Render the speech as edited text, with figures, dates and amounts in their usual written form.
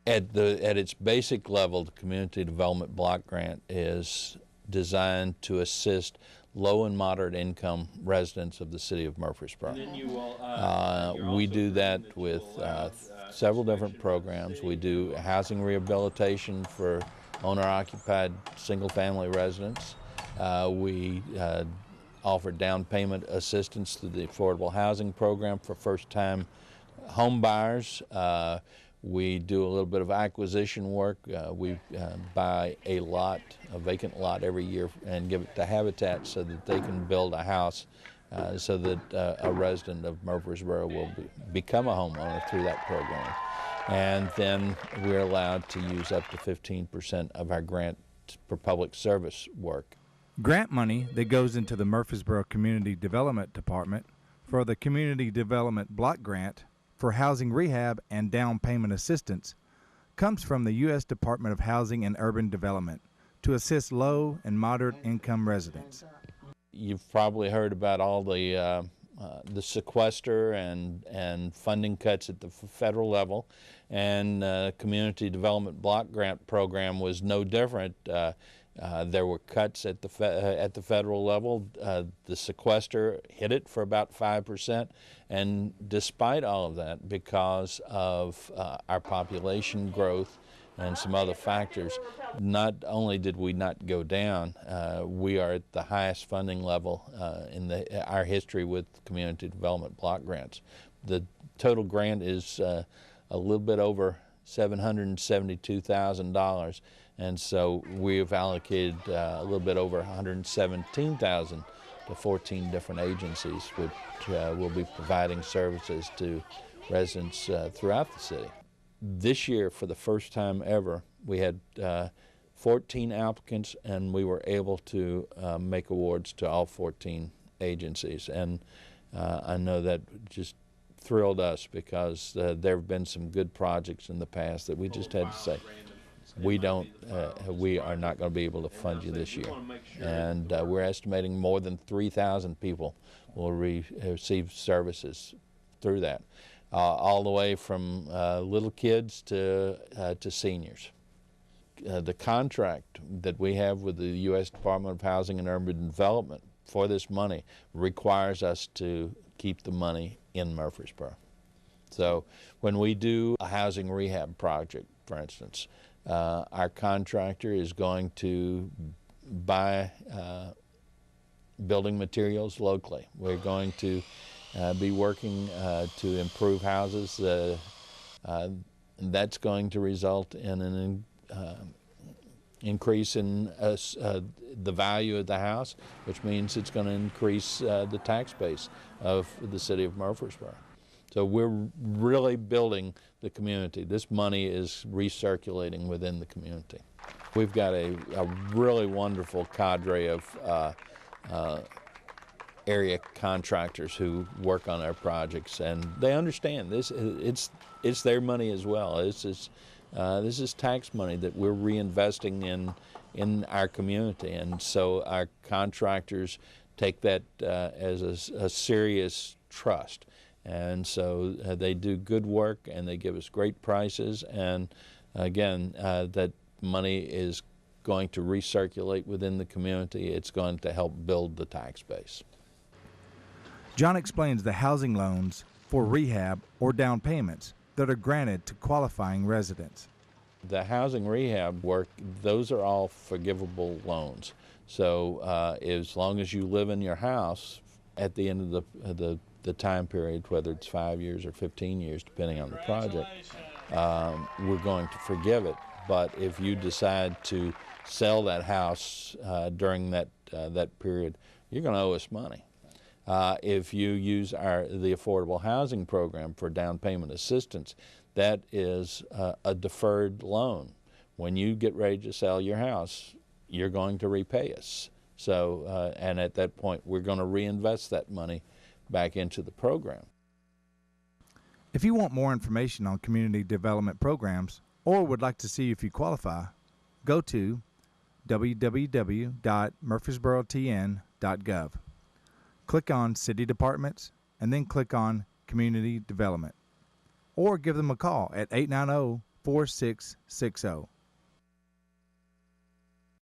At its basic level, the Community Development Block Grant is designed to assist low and moderate income residents of the city of Murfreesboro. We do that with several different programs. We do housing rehabilitation for owner-occupied single-family residents. We offer down payment assistance through the Affordable Housing Program for first-time home buyers. We do a little bit of acquisition work. We buy a vacant lot every year and give it to Habitat so that they can build a house so that a resident of Murfreesboro will become a homeowner through that program. And then we're allowed to use up to 15% of our grant for public service work. Grant money that goes into the Murfreesboro Community Development Department for the Community Development Block Grant for housing rehab and down payment assistance comes from the U.S. Department of Housing and Urban Development to assist low and moderate income residents. You've probably heard about all the sequester and funding cuts at the federal level, and Community Development Block Grant Program was no different. There were cuts at the federal level. The sequester hit it for about 5%, and despite all of that, because of our population growth and some other factors, not only did we not go down, we are at the highest funding level in our history with Community Development Block Grants. The total grant is a little bit over $772,000. And so we've allocated a little bit over $117,000 to 14 different agencies, which will be providing services to residents throughout the city. This year, for the first time ever, we had 14 applicants, and we were able to make awards to all 14 agencies. And I know that just thrilled us, because there have been some good projects in the past that we just had to say, we are not going to be able to fund you this year. And we're estimating more than 3,000 people will receive services through that, all the way from little kids to seniors. The contract that we have with the U.S. Department of Housing and Urban Development for this money requires us to keep the money in Murfreesboro. So when we do a housing rehab project, for instance, our contractor is going to buy building materials locally. We're going to be working to improve houses. That's going to result in an increase in the value of the house, which means it's going to increase the tax base of the city of Murfreesboro. So we're really building the community. This money is recirculating within the community. We've got a really wonderful cadre of area contractors who work on our projects, and they understand this. It's their money as well. This is tax money that we're reinvesting in our community, and so our contractors take that as a serious trust. And so they do good work, and they give us great prices, and again, that money is going to recirculate within the community. It's going to help build the tax base. John explains the housing loans for rehab or down payments that are granted to qualifying residents. The housing rehab work, those are all forgivable loans. So as long as you live in your house at the end of the time period, whether it's 5 years or 15 years, depending on the project, we're going to forgive it. But if you decide to sell that house during that period, you're going to owe us money. If you use the Affordable Housing Program for down payment assistance, that is a deferred loan. When you get ready to sell your house, you're going to repay us. So, and at that point, we're going to reinvest that money back into the program. If you want more information on community development programs or would like to see if you qualify, go to www.murfreesborotn.gov. Click on City Departments and then click on Community Development. Or give them a call at 4660.